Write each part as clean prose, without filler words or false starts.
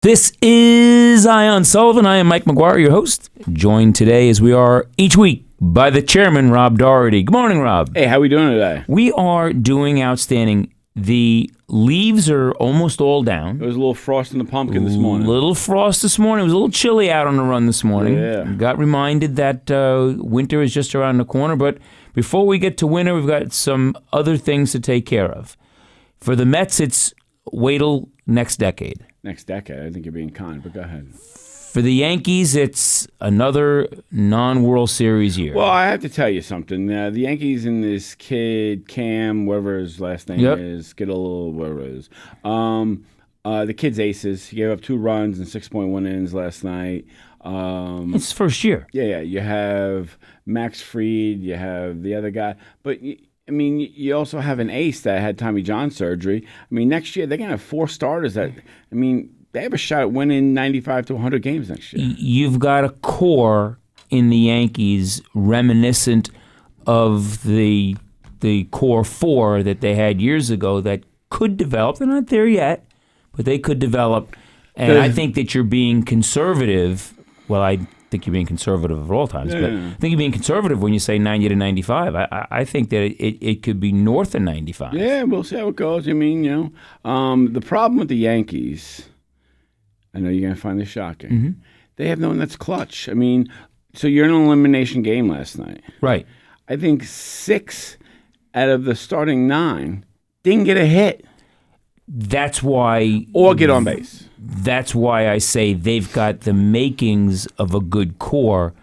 This is Ion Sullivan. I am Mike McGuire, your host, joined today as we are each week by the chairman, Rob Doherty. Good morning, Rob. Hey, how are we doing today? We are doing outstanding. The leaves are almost all down. It was a little frost in the pumpkin this morning. Little frost this morning. It was a little chilly out on the run this morning. Yeah. Got reminded that winter is just around the corner. But before we get to winter, we've got some other things to take care of. For the Mets, it's wait till next decade. Next decade. I think you're being kind, but go ahead. For the Yankees, it's another non-World Series year. Well, I have to tell you something. The Yankees and this kid, Cam, whatever his last name is, Skittle, whatever it is. The kid's aces. He gave up 2 runs in 6.1 innings last night. It's his first year. Yeah. You have Max Fried. You have the other guy. But, you also have an ace that had Tommy John surgery. Next year they're going to have 4 starters that, they have a shot at winning 95 to 100 games next year. You've got a core in the Yankees reminiscent of the core 4 that they had years ago that could develop. They're not there yet, but they could develop. And I think that you're being conservative. Well, I think you're being conservative at all times, but I think you're being conservative when you say 90 to 95. I think that it could be north of 95. Yeah, we'll see how it goes. The problem with the Yankees, I know you're going to find this shocking. Mm-hmm. They have no one that's clutch. So you're in an elimination game last night. Right. I think 6 out of the starting 9 didn't get a hit. That's why... Or get on base. That's why I say they've got the makings of a good core,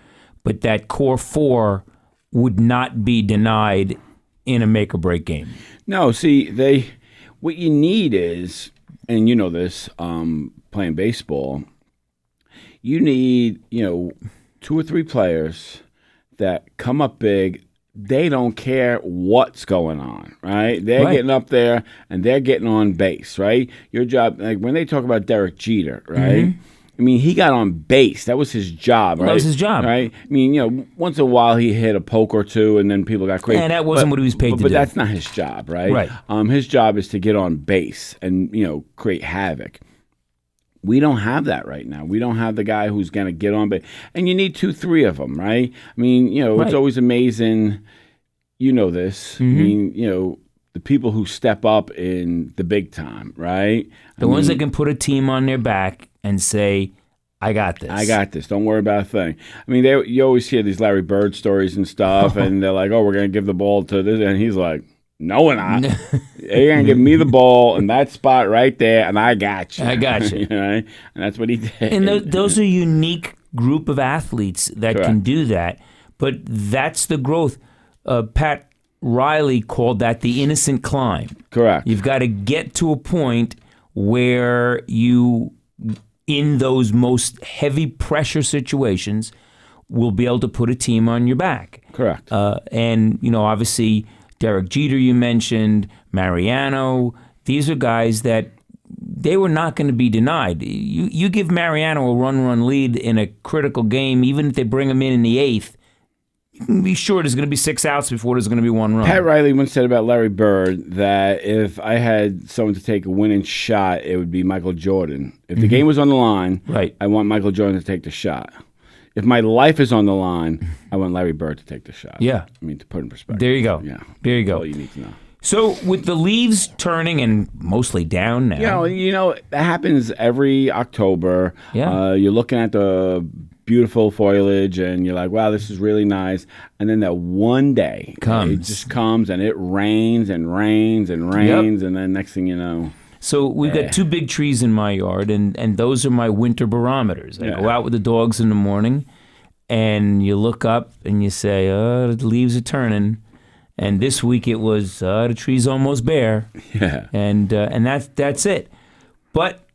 but that core 4 would not be denied in a make-or-break game. No, see, what you need is, and you know this, playing baseball, you need, 2 or 3 players that come up big. They don't care what's going on, right? They're getting up there and they're getting on base, right? Your job, like when they talk about Derek Jeter, right? Mm-hmm. He got on base. That was his job, right? That was his job. Right? Once in a while he hit a poke or 2 and then people got crazy. And that wasn't what he was paid to do. But that's not his job, right? Right. His job is to get on base and, create havoc. We don't have that right now. We don't have the guy who's going to get on base. And you need 2, 3 of them, right? It's always amazing. You know this. Mm-hmm. The people who step up in the big time, right? The ones that can put a team on their back and say, I got this. I got this. Don't worry about a thing. You always hear these Larry Bird stories and stuff, and they're like, oh, we're going to give the ball to this. And he's like, no, we're not. You're going to give me the ball in that spot right there, and I got you. I got you. Right? And that's what he did. And those are a unique group of athletes that can do that. But that's the growth. Pat Riley called that the innocent climb. Correct. You've got to get to a point where you, in those most heavy pressure situations, will be able to put a team on your back. Correct. And, obviously, Derek Jeter you mentioned, Mariano, these are guys that they were not going to be denied. You give Mariano a run lead in a critical game, even if they bring him in the 8th, you can be sure there's going to be 6 outs before there's going to be 1 run. Pat Riley once said about Larry Bird that if I had someone to take a winning shot, it would be Michael Jordan. If the game was on the line, I want Michael Jordan to take the shot. If my life is on the line, I want Larry Bird to take the shot. Yeah. To put it in perspective. There you go. Yeah. There you go. That's all you need to know. So with the leaves turning and mostly down now. That happens every October. Yeah. You're looking at the beautiful foliage and you're like, wow, this is really nice. And then that one day it just comes and it rains and rains and rains. And then next thing you know. So we've got 2 big trees in my yard, and those are my winter barometers. I go out with the dogs in the morning, and you look up and you say, the leaves are turning. And this week it was, the tree's almost bare. Yeah. And that's it. But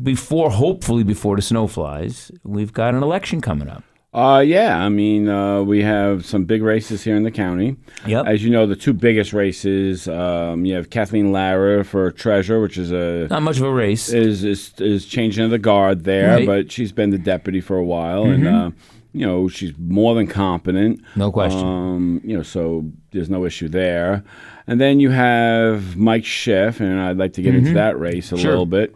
hopefully before the snow flies, we've got an election coming up. We have some big races here in the county. Yep. As you know, the 2 biggest races, you have Kathleen Lara for treasurer, which is not much of a race. Is changing of the guard there, but she's been the deputy for a while, and she's more than competent. No question. So there's no issue there. And then you have Mike Schiff, and I'd like to get into that race a little bit.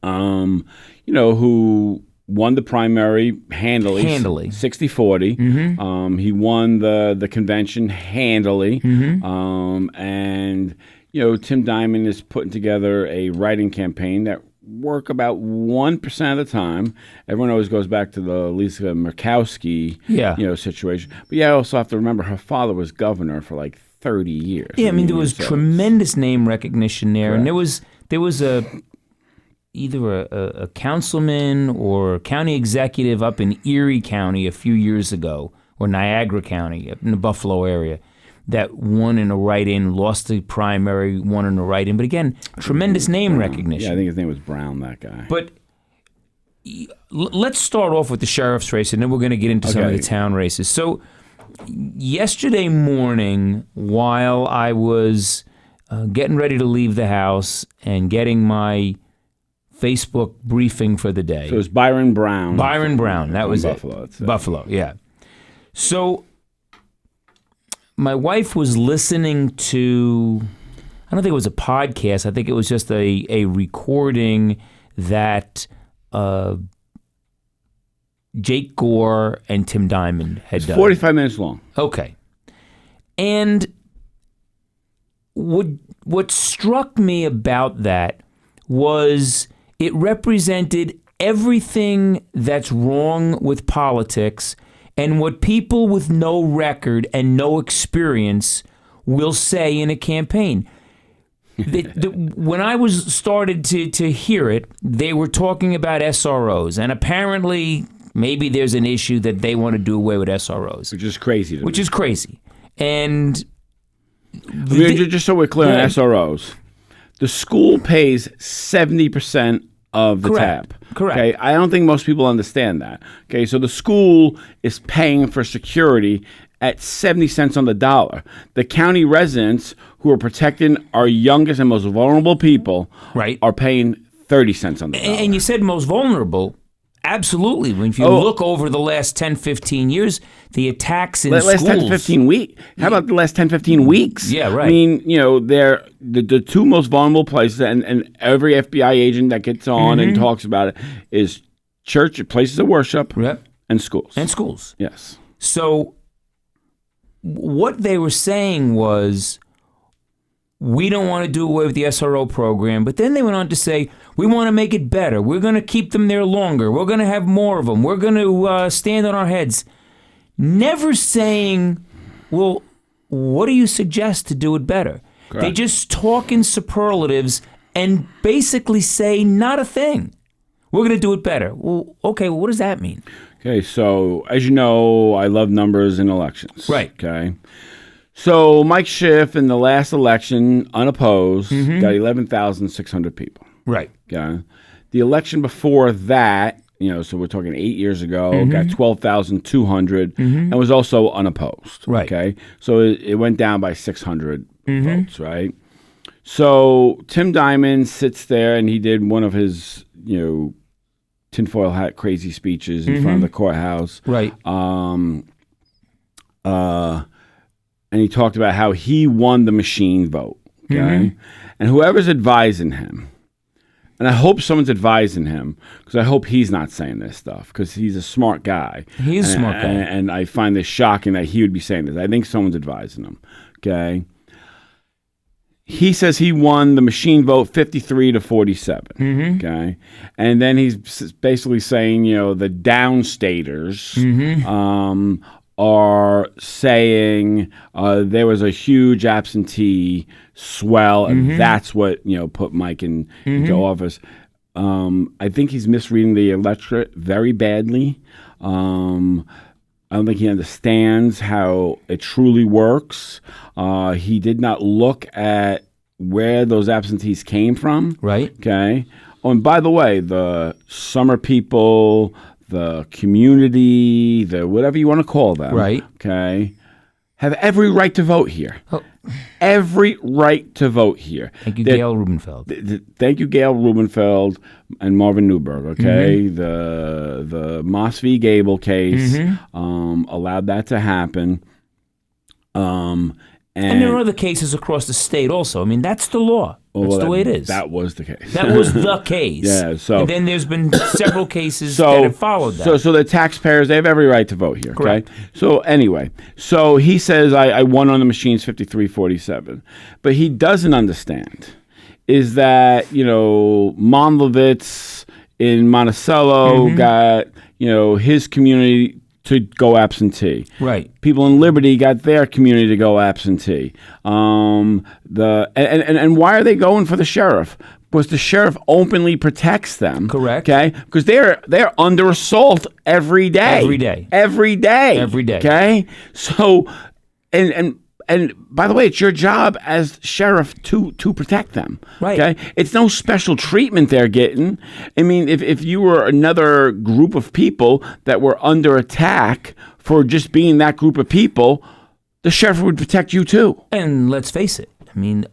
who won the primary handily. 60-40. He won the convention handily. And, Tim Diamond is putting together a writing campaign that work about 1% of the time. Everyone always goes back to the Lisa Murkowski, situation. But I also have to remember her father was governor for like 30 years. Yeah, there was tremendous name recognition there. Correct. And there was either a councilman or county executive up in Erie County a few years ago, or Niagara County, up in the Buffalo area, that won in a write-in, lost the primary, won in a write-in. But again, tremendous name recognition. Yeah, I think his name was Brown, that guy. But let's start off with the sheriff's race, and then we're going to get into some of the town races. So yesterday morning, while I was getting ready to leave the house and getting my Facebook briefing for the day. So it was Byron Brown. Byron Brown, that was Buffalo, it. Buffalo, yeah. So my wife was listening to, I don't think it was a podcast, I think it was just a recording that Jake Gore and Tim Diamond had done. 45 minutes long. Okay. And what struck me about that was it represented everything that's wrong with politics and what people with no record and no experience will say in a campaign. When I was started to hear it, they were talking about SROs, and apparently maybe there's an issue that they want to do away with SROs. Which is crazy to me. Which is crazy. And just so we're clear on SROs, the school pays 70% of the tab. Correct. Okay, I don't think most people understand that. Okay, so the school is paying for security at 70 cents on the dollar. The county residents who are protecting our youngest and most vulnerable people are paying 30 cents on the dollar. And you said most vulnerable. Absolutely. If you look over the last 10, 15 years, the attacks in schools. Last 10 to 15 weeks. How about the last 10, 15 weeks? Yeah, right. I mean, they're the two most vulnerable places, and every FBI agent that gets on and talks about it is church, places of worship, and schools. And schools. Yes. So what they were saying was, we don't want to do away with the SRO program, but then they went on to say, we want to make it better. We're going to keep them there longer. We're going to have more of them. We're going to stand on our heads. Never saying, well, what do you suggest to do it better? Correct. They just talk in superlatives and basically say not a thing. We're going to do it better. Well, okay, what does that mean? Okay, so as you know, I love numbers in elections. Right. Okay. So Mike Schiff in the last election, unopposed, got 11,600 people. Right. Okay. The election before that, so we're talking 8 years ago, got 12,200 and was also unopposed. Right. Okay. So it went down by 600 votes, right? So Tim Diamond sits there and he did one of his, tinfoil hat crazy speeches in front of the courthouse. Right. And he talked about how he won the machine vote. Okay. And whoever's advising him, and I hope someone's advising him, because I hope he's not saying this stuff, because he's a smart guy. He's a smart guy. And I find this shocking that he would be saying this. I think someone's advising him. Okay. He says he won the machine vote 53-47. Okay. And then he's basically saying, the downstaters are saying there was a huge absentee swell, and that's what put Mike into office. I think he's misreading the electorate very badly. I don't think he understands how it truly works. He did not look at where those absentees came from. Right. Okay. Oh, and by the way, the summer people, the community, the whatever you want to call them, right? Okay, have every right to vote here. Oh. Every right to vote here. Thank you, Gail Rubenfeld. Thank you, Gail Rubenfeld and Marvin Newberg. Okay, the Moss v. Gable case allowed that to happen, And there are other cases across the state also. I mean, that's the law. That's the way it is. That was the case. That was the case. Yeah, so- and then there's been several cases that have followed that. So the taxpayers, they have every right to vote here. Correct. Okay. So anyway, so he says I won on the machines 53-47, but he doesn't understand is that Monlovitz in Monticello got his community to go absentee. Right. People in Liberty got their community to go absentee. And why are they going for the sheriff? Because the sheriff openly protects them. Correct. Okay. Because they're under assault every day. Every day. Every day. Every day. Okay. So, and by the way, it's your job as sheriff to protect them. Right. Okay. It's no special treatment they're getting. I mean, if you were another group of people that were under attack for just being that group of people, the sheriff would protect you too. And let's face it. I mean,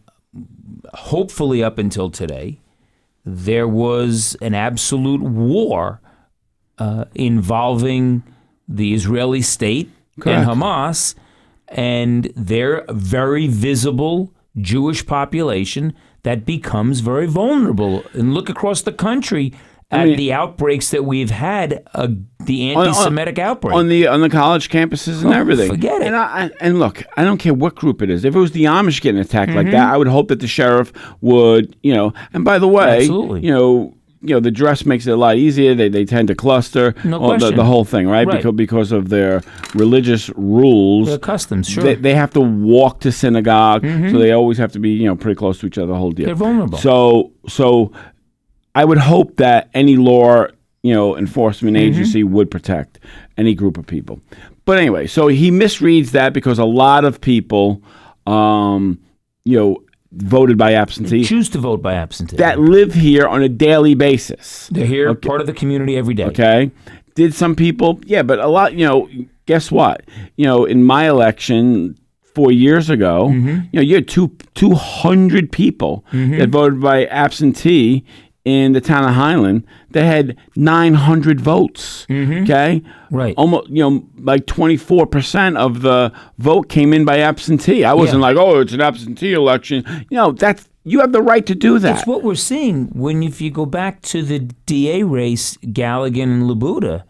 hopefully up until today, there was an absolute war involving the Israeli state Correct. and Hamas and their very visible Jewish population that becomes very vulnerable. And look across the country at the outbreaks that we've had, the anti-Semitic outbreak. On the college campuses and everything. Forget it. And look, I don't care what group it is. If it was the Amish getting attacked like that, I would hope that the sheriff would, and by the way, Absolutely. The dress makes it a lot easier. They tend to cluster. No question. The whole thing, right? Right. Because of their religious rules. The customs, sure. They have to walk to synagogue, so they always have to be, pretty close to each other the whole deal. They're vulnerable. So I would hope that any law, enforcement agency would protect any group of people. But anyway, so he misreads that because a lot of people, voted by absentee. Choose to vote by absentee. That live here on a daily basis. They're here, part of the community every day. Okay. Did some people? Yeah, but a lot, guess what? In my election 4 years ago, you had 200 people that voted by absentee in the town of Highland that had 900 votes. Okay. Right. Almost, like 24% of the vote came in by absentee. I wasn't like, oh, it's an absentee election. You have the right to do that. That's what we're seeing if you go back to the DA race, Galligan and Labuda.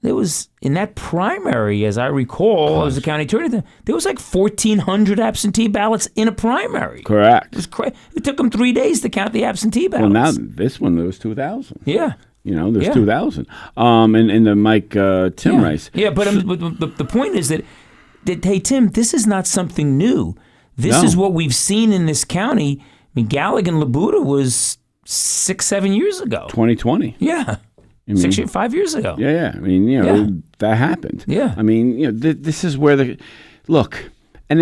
There was, in that primary, as I recall, as the county attorney, there was like 1,400 absentee ballots in a primary. Correct. It took them 3 days to count the absentee ballots. Well, now this one, there was 2,000. Yeah. There's 2,000. In the Mike Tim race. Yeah, but the point is that, hey, Tim, this is not something new. This is what we've seen in this county. I mean, Galligan Labuda was 6-7 years ago. 2020. Yeah. 5 years ago. Yeah. I mean, that happened. Yeah. I mean, this is where look, and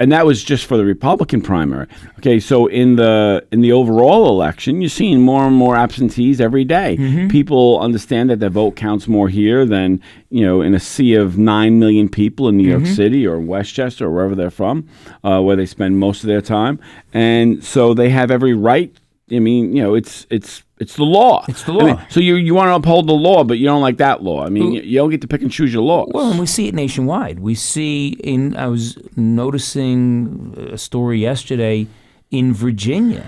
and that was just for the Republican primary. Okay, so in the overall election, you're seeing more and more absentees every day. People understand that their vote counts more here than in a sea of 9 million people in New York City or Westchester or wherever they're from, where they spend most of their time, and so they have every right. I mean, it's the law. It's the law. I mean, so you want to uphold the law, but you don't like that law. I mean, you don't get to pick and choose your laws. Well, and we see it nationwide. We see I was noticing a story yesterday in Virginia.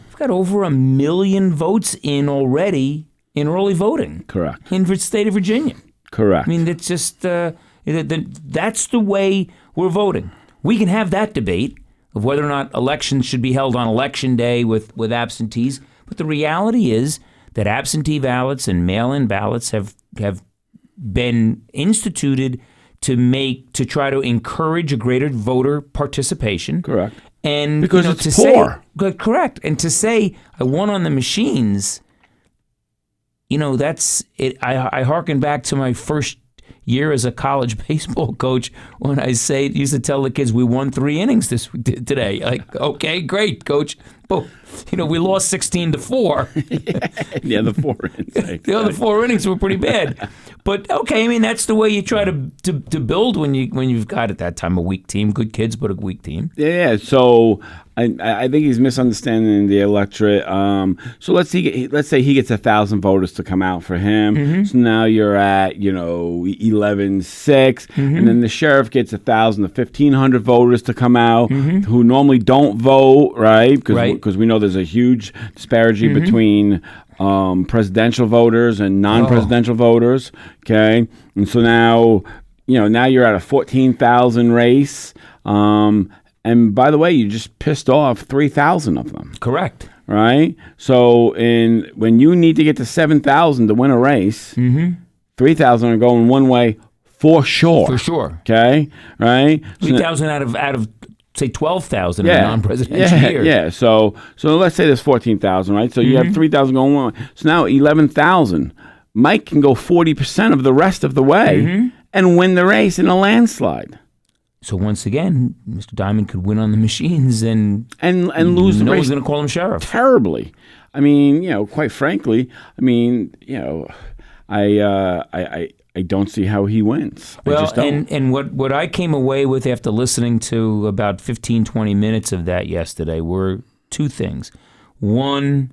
We've got over 1 million votes in already in early voting. Correct. In the state of Virginia. Correct. I mean, it's just that's the way we're voting. We can have that debate of whether or not elections should be held on election day with absentees. But the reality is that absentee ballots and mail-in ballots have been instituted to try to encourage a greater voter participation. Correct. And because it's poor. Correct. And to say I won on the machines, that's it. I hearken back to my first year as a college baseball coach when I used to tell the kids we won 3 innings today. Like, okay, great, coach. But we lost 16-4. Yeah, the 4 innings. The other 4 innings were pretty bad. But okay, I mean that's the way you try to build when you've got at that time a weak team, good kids but a weak team. Yeah. So I think he's misunderstanding the electorate. So let's say he gets 1,000 voters to come out for him. So now you're at 11-6, and then the sheriff gets 1,000 to 1,500 voters to come out who normally don't vote, right? Because we know there's a huge disparity between presidential voters and non-presidential voters. Okay, and so now you're at a 14,000 race. And by the way, you just pissed off 3,000 of them. Correct. Right? So when you need to get to 7,000 to win a race, 3,000 are going one way for sure. For sure. Okay? Right? 3,000 out of say 12,000 in a non-presidential year. Yeah. So let's say there's 14,000, right? So you have 3,000 going one way. So now 11,000. Mike can go 40% of the rest of the way and win the race in a landslide. So once again, Mr. Diamond could win on the machines and lose the race. No one's going to call him sheriff. Terribly. I mean, quite frankly, I don't see how he wins. Well, I just don't. and what I came away with after listening to about 15, 20 minutes of that yesterday were two things. One,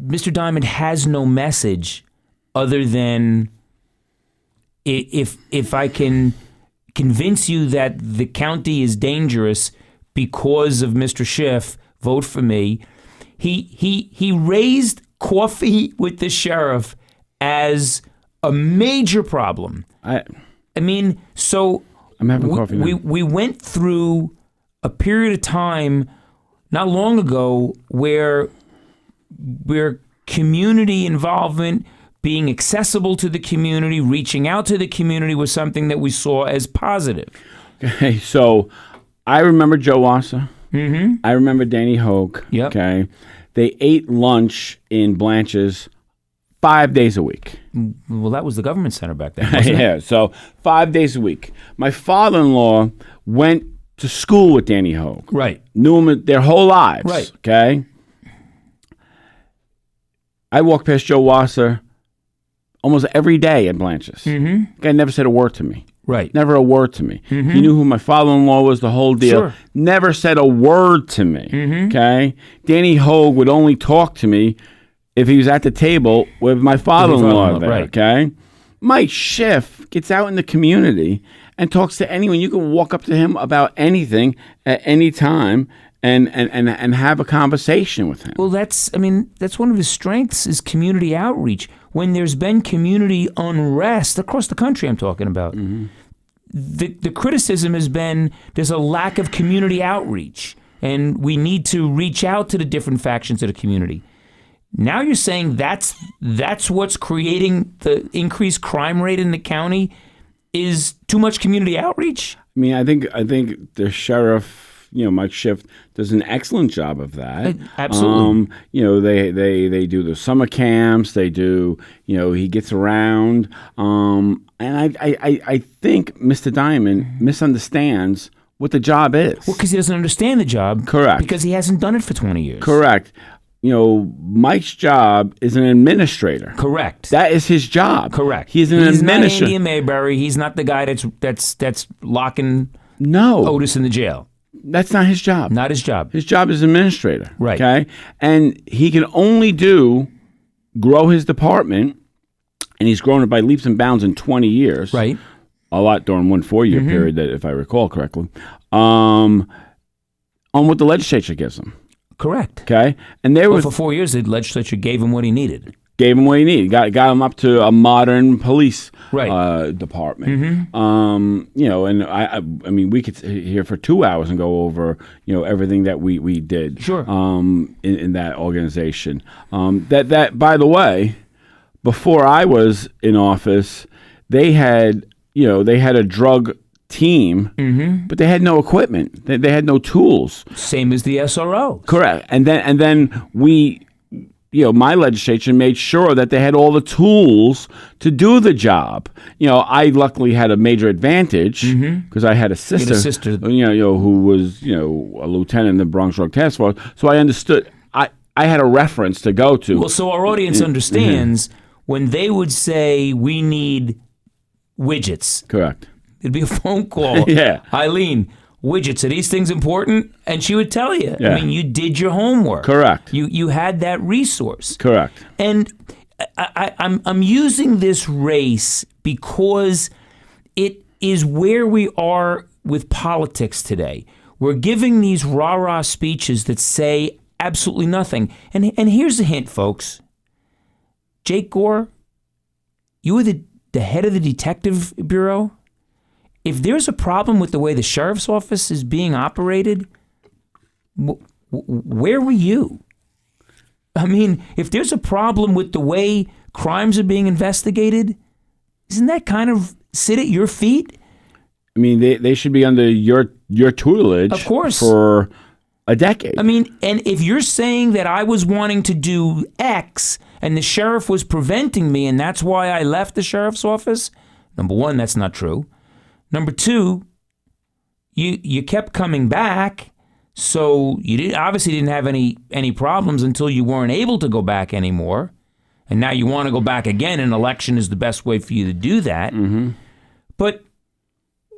Mr. Diamond has no message other than if I can convince you that the county is dangerous because of Mr. Schiff, vote for me. He raised coffee with the sheriff as a major problem. I'm having coffee now. We went through a period of time not long ago where community involvement, being accessible to the community, reaching out to the community was something that we saw as positive. Okay, so I remember Joe Wassa. I remember Danny Hogue. Yep. Okay, they ate lunch in Blanche's 5 days a week. Well, that was the government center back then, wasn't it? Yeah, so 5 days a week. My father-in-law went to school with Danny Hogue. Right. Knew him their whole lives. Right. Okay. I walked past Joe Wasser almost every day at Blanche's. Guy never said a word to me. Right. Never a word to me. He knew who my father-in-law was, the whole deal. Sure. Never said a word to me. Okay. Danny Hogue would only talk to me if he was at the table with my father-in-law there. Right. Okay. Mike Schiff gets out in the community and talks to anyone. You can walk up to him about anything at any time and have a conversation with him. Well, that's one of his strengths is community outreach. When there's been community unrest across the country, I'm talking about, the criticism has been there's a lack of community outreach, and we need to reach out to the different factions of the community. Now you're saying that's what's creating the increased crime rate in the county is too much community outreach? I mean, I think the sheriff, Mike Schiff, does an excellent job of that. Absolutely. They do the summer camps. They do, he gets around. And I think Mr. Diamond misunderstands what the job is. Well, because he doesn't understand the job. Correct. Because he hasn't done it for 20 years. Correct. Mike's job is an administrator. Correct. That is his job. Correct. He's He's not administrator. Andy Mayberry. He's not the guy that's locking No. Otis in the jail. That's not his job. Not his job. His job is administrator. Right. Okay. And he can only grow his department, and he's grown it by leaps and bounds in 20 years. Right. A lot during one 4-year period, that if I recall correctly, on what the legislature gives him. Correct. Okay. And For 4 years, the legislature gave him what he needed. Gave him what he needed. Got him up to a modern police department. And I mean, we could sit here for 2 hours and go over, everything that we did. Sure. In that organization. That by the way, before I was in office, they had a drug team, but they had no equipment. They had no tools. Same as the SRO. Correct. And then we, my legislature made sure that they had all the tools to do the job. I luckily had a major advantage because I had a sister, who was, a lieutenant in the Bronx Drug Task Force. So I understood. I had a reference to go to. Well, so our audience understands when they would say we need widgets. Correct. It'd be a phone call. Yeah. Eileen, widgets, are these things important? And she would tell you. Yeah. I mean, you did your homework. Correct. You had that resource. Correct. And I'm using this race because it is where we are with politics today. We're giving these rah-rah speeches that say absolutely nothing. And here's a hint, folks. Jake Gore, you were the head of the detective bureau. If there's a problem with the way the sheriff's office is being operated, where were you? I mean, if there's a problem with the way crimes are being investigated, isn't that kind of sit at your feet? I mean, they should be under your tutelage, Of course, for a decade. I mean, and if you're saying that I was wanting to do X and the sheriff was preventing me and that's why I left the sheriff's office, number one, that's not true. Number two, you kept coming back, so you obviously didn't have any problems until you weren't able to go back anymore. And now you want to go back again, and election is the best way for you to do that. Mm-hmm. But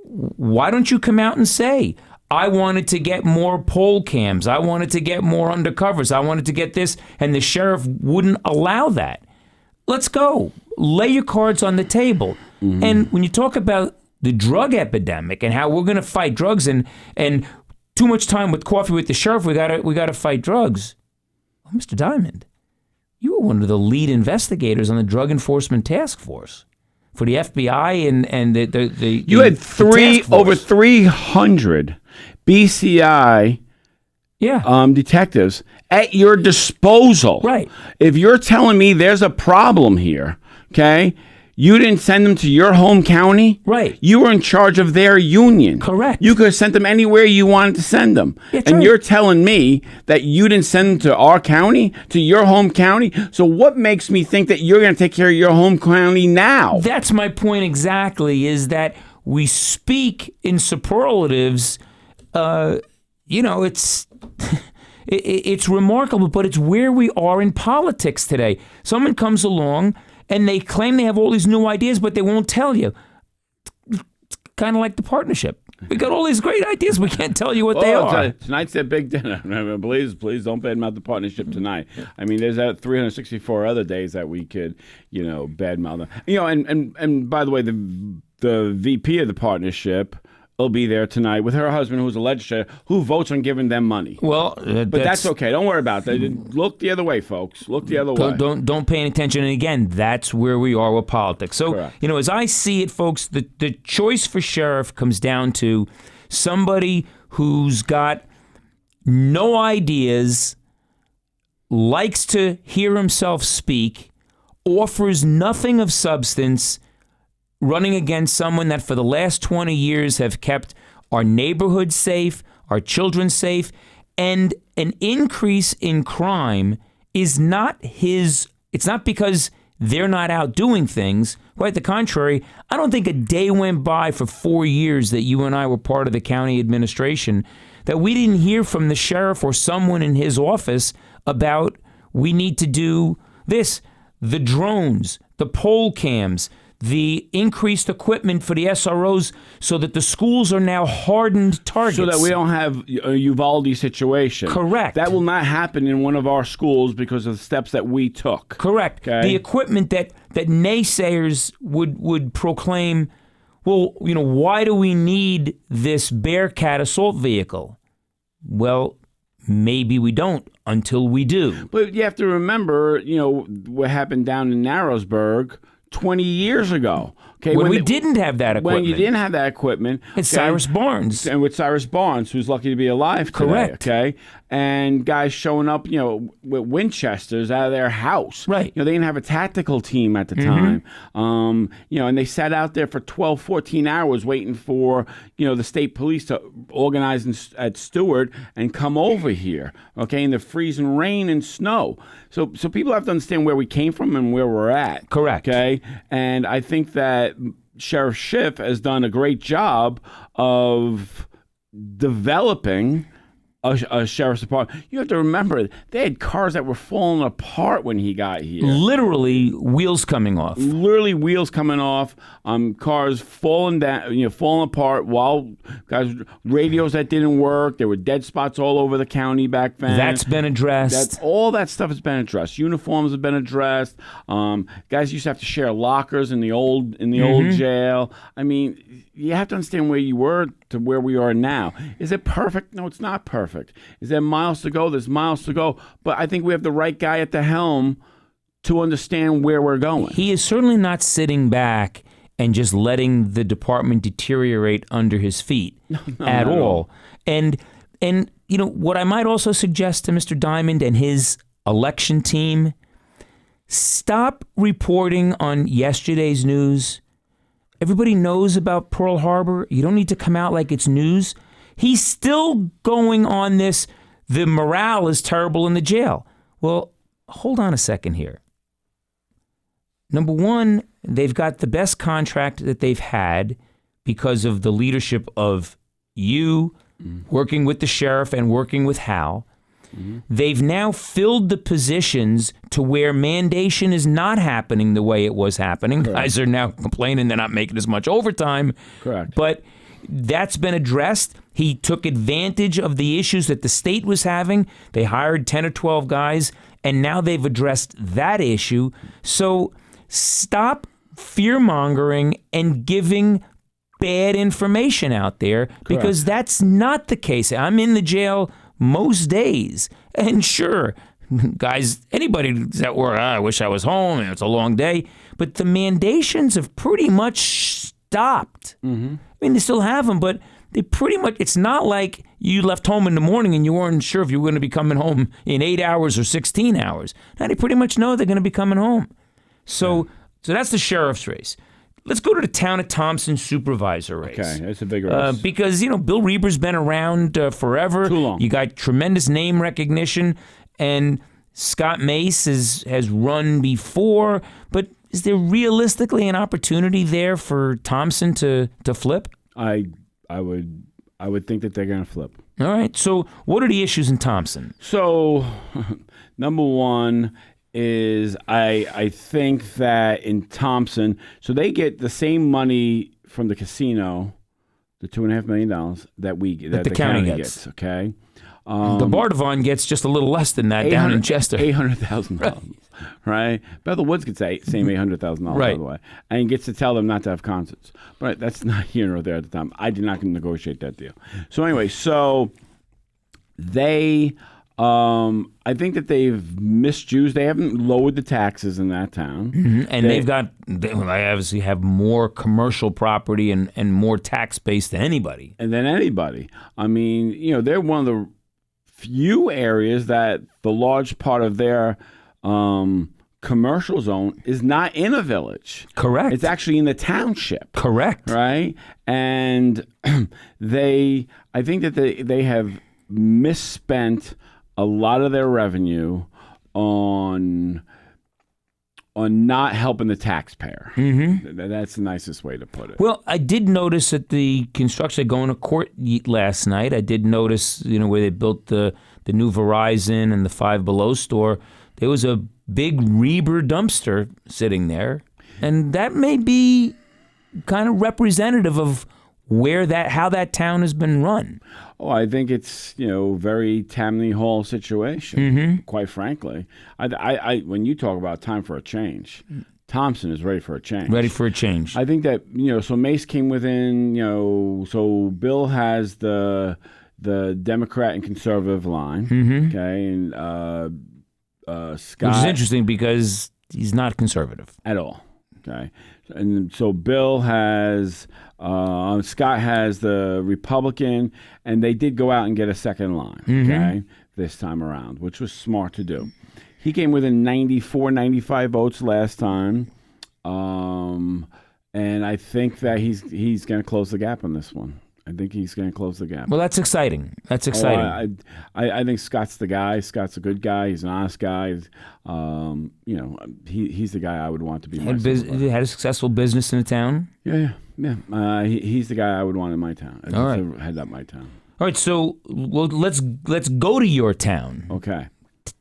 why don't you come out and say, I wanted to get more poll cams, I wanted to get more undercovers, I wanted to get this, and the sheriff wouldn't allow that. Let's go. Lay your cards on the table. Mm-hmm. And when you talk about the drug epidemic and how we're going to fight drugs and too much time with coffee with the sheriff, we got to fight drugs. Oh, Mr. Diamond, you were one of the lead investigators on the Drug Enforcement Task Force for the FBI and the you had over 300 BCI detectives at your disposal. Right. If you're telling me there's a problem here, okay, you didn't send them to your home county. Right. You were in charge of their union. Correct. You could have sent them anywhere you wanted to send them. That's and right. You're telling me that you didn't send them to our county, to your home county. So what makes me think that you're going to take care of your home county now? That's my point exactly, is that we speak in superlatives. It's it's remarkable, but it's where we are in politics today. Someone comes along and they claim they have all these new ideas, but they won't tell you. It's kind of like the partnership. We got all these great ideas. We can't tell you what they are. Tonight's their big dinner. Please don't badmouth the partnership tonight. I mean, there's 364 other days that we could, badmouth them. And by the way, the VP of the partnership will be there tonight with her husband, who's a legislator, who votes on giving them money. Well, but that's okay. Don't worry about that. Look the other way, folks. Look the other way. Don't pay any attention. And again, that's where we are with politics. So, Correct. as I see it, folks, the choice for sheriff comes down to somebody who's got no ideas, likes to hear himself speak, offers nothing of substance, running against someone that for the last 20 years have kept our neighborhoods safe, our children safe, and an increase in crime is not it's not because they're not out doing things. Quite the contrary. I don't think a day went by for 4 years that you and I were part of the county administration that we didn't hear from the sheriff or someone in his office about we need to do this, the drones, the poll cams, the increased equipment for the SROs so that the schools are now hardened targets. So that we don't have a Uvalde situation. Correct. That will not happen in one of our schools because of the steps that we took. Correct. Okay? The equipment that naysayers would proclaim, well, why do we need this Bearcat assault vehicle? Well, maybe we don't until we do. But you have to remember, what happened down in Narrowsburg 20 years ago. Okay, when we didn't have that equipment. When you didn't have that equipment. It's Cyrus Barnes. And with Cyrus Barnes, who's lucky to be alive today. Correct. Okay? And guys showing up, with Winchesters out of their house. Right. They didn't have a tactical team at the time. And they sat out there for 12, 14 hours waiting for, the state police to organize at Stewart and come over here. Okay? In the freezing rain and snow. So people have to understand where we came from and where we're at. Correct. Okay? And I think that Sheriff Schiff has done a great job of developing a sheriff's department. You have to remember, they had cars that were falling apart when he got here. Literally wheels coming off. Literally wheels coming off, cars falling down, falling apart. While radios that didn't work. There were dead spots all over the county back then. That's been addressed. All that stuff has been addressed. Uniforms have been addressed. Guys used to have to share lockers in the old jail. I mean, you have to understand where you were to where we are now. Is it perfect? No, it's not perfect. Is there miles to go? There's miles to go. But I think we have the right guy at the helm to understand where we're going. He is certainly not sitting back and just letting the department deteriorate under his feet at all. And what I might also suggest to Mr. Diamond and his election team, stop reporting on yesterday's news. Everybody knows about Pearl Harbor. You don't need to come out like it's news. He's still going on this. The morale is terrible in the jail. Well, hold on a second here. Number one, they've got the best contract that they've had because of the leadership of you working with the sheriff and working with Hal. They've now filled the positions to where mandation is not happening the way it was happening. Correct. Guys are now complaining they're not making as much overtime. Correct. But that's been addressed. He took advantage of the issues that the state was having. They hired 10 or 12 guys, and now they've addressed that issue. So stop fear-mongering and giving bad information out there, because that's not the case. I'm in the jail most days, and sure, guys, anybody who's at work, I wish I was home, and it's a long day, but the mandations have pretty much stopped. I mean, they still have them, but they pretty much, it's not like you left home in the morning and you weren't sure if you were going to be coming home in 8 hours or 16 hours. Now they pretty much know they're going to be coming home. So that's the sheriff's race. Let's go to the town of Thompson supervisor race. Okay, that's a big race. Because, Bill Reber's been around forever. Too long. You got tremendous name recognition, and Scott Mace has run before. But is there realistically an opportunity there for Thompson to flip? I would think that they're going to flip. All right. So what are the issues in Thompson? So, number one is I think that in Thompson, so they get the same money from the casino, the $2.5 million that the county gets. Okay, the Bardavon gets just a little less than that down in Chester. $800,000, right? Bethel Woods gets the same $800,000, by the way, and gets to tell them not to have concerts. But that's not here nor there at the time. I did not negotiate that deal. So anyway, they. I think that they've misused. They haven't lowered the taxes in that town, and they obviously have more commercial property and more tax base than anybody. I mean, they're one of the few areas that the large part of their commercial zone is not in a village. Correct. It's actually in the township. Correct. Right, and I think that they have misspent a lot of their revenue on not helping the taxpayer. That's the nicest way to put it. Well, I did notice that the construction going to court last night. I did notice, where they built the new Verizon and the Five Below store. There was a big Reber dumpster sitting there, and that may be kind of representative of how that town has been run. Oh, I think it's very Tammany Hall situation. Quite frankly, I when you talk about time for a change, Thompson is ready for a change. Ready for a change. I think that so Mace came within. So Bill has the Democrat and conservative line. Okay, and Scott, which is interesting because he's not conservative at all. Okay, and so Bill has. Scott has the Republican, and they did go out and get a second line, okay, this time around, which was smart to do. He came within 94, 95 votes last time, and I think that he's going to close the gap on this one. I think he's going to close the gap. Well, that's exciting. That's exciting. I think Scott's the guy. Scott's a good guy. He's an honest guy. He's the guy I would want to be. Had a successful business in the town. Yeah. He's the guy I would want in my town. All right. Head up my town. All right, so let's go to your town, Okay.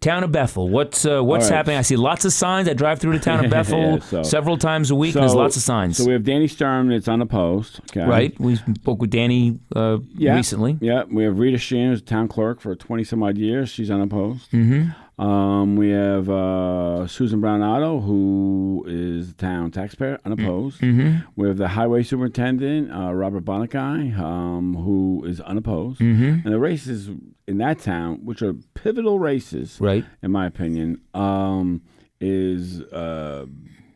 town of Bethel. What's right. happening? I see lots of signs. I drive through the town of Bethel several times a week. And there's lots of signs. So we have Danny Sturm that's unopposed. Okay. Right. We spoke with Danny recently. Yeah. We have Rita Sheehan, who's town clerk for 20 some odd years. She's unopposed. Mm-hmm. We have Susan Brown Otto, who is the town taxpayer, unopposed. Mm-hmm. We have the highway superintendent, Robert Bonakai, who is unopposed. Mm-hmm. And the races in that town, which are pivotal races, Right. in my opinion, is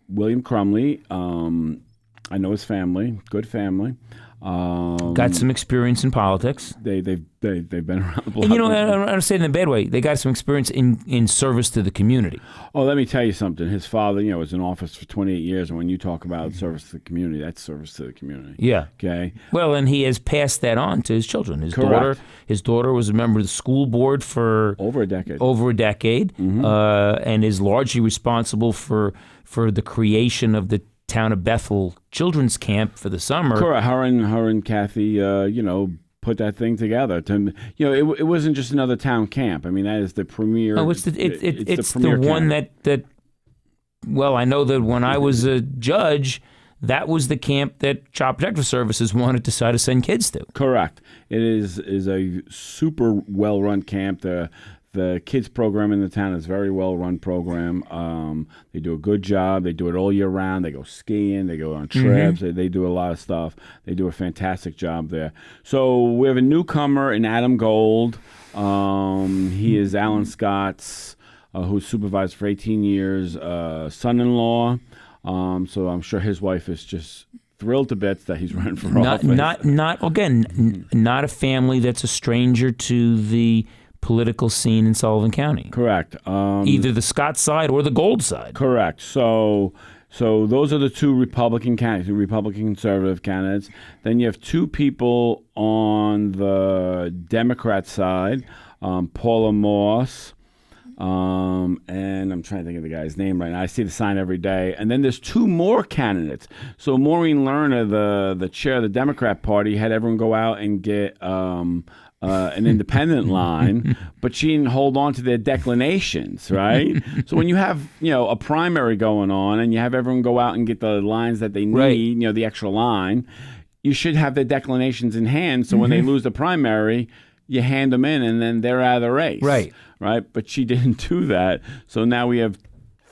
William Crumley. I know his family, good family. Got some experience in politics. They've been around the block. And I don't say it in a bad way. They got some experience in service to the community. Oh, let me tell you something. His father, was in office for 28 years, and when you talk about service to the community, that's service to the community. Yeah. Okay. Well, and he has passed that on to his children. Correct. His daughter was a member of the school board for Over a decade. and is largely responsible for the creation of the town of Bethel Children's Camp for the summer. Correct. Her and Kathy, put that thing together. It wasn't just another town camp. I mean, that is the premier. No, it's the premier one camp. that. Well, I know that when I was a judge, that was the camp that Child Protective Services wanted to try to send kids to. Correct. It is a super well run camp. The kids program in the town is a very well-run program. They do a good job. They do it all year round. They go skiing. They go on trips. Mm-hmm. They do a lot of stuff. They do a fantastic job there. So we have a newcomer in Adam Gold. He is Alan Scott's, who's supervised for 18 years, son-in-law. So I'm sure his wife is just thrilled to bits that he's running for office. Not a family that's a stranger to the political scene in Sullivan County. Correct. Either the Scott side or the Gold side. Correct. So those are the two Republican candidates, Republican conservative candidates. Then you have two people on the Democrat side, Paula Moss, and I'm trying to think of the guy's name right now. I see the sign every day. And then there's two more candidates. So Maureen Lerner, the chair of the Democrat Party, had everyone go out and get an independent line, but she didn't hold on to their declinations, right? So when you have, a primary going on and you have everyone go out and get the lines that they need, Right. The extra line, you should have their declinations in hand. So when they lose the primary, you hand them in and then they're out of the race. Right. Right. But she didn't do that. So now we have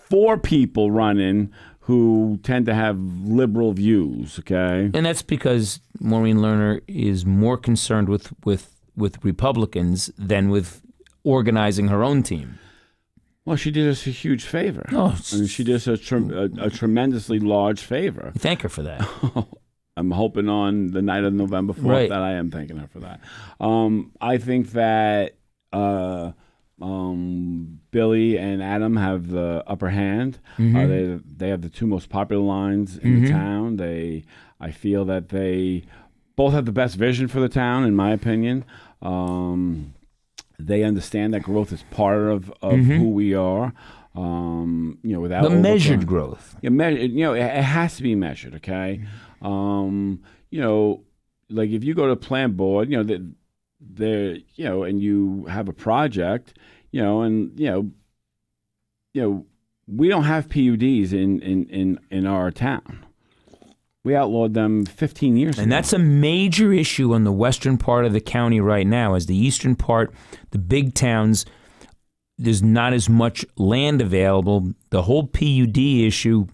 four people running who tend to have liberal views. Okay. And that's because Maureen Lerner is more concerned with Republicans than with organizing her own team. Well, she did us a huge favor. Oh, I mean, she did us a tremendously large favor. thank her for that. I'm hoping on the night of November 4th Right. that I am thanking her for that. I think that Billy and Adam have the upper hand. They have the two most popular lines in the town. I feel that they both have the best vision for the town, in my opinion. They understand that growth is part of who we are. Without The measured growth. Yeah, it has to be measured. Okay, like if you go to plan board, there, and you have a project, we don't have PUDs in our town. We outlawed them 15 years ago. And that's a major issue on the western part of the county right now. As the eastern part, the big towns, there's not as much land available. The whole PUD issue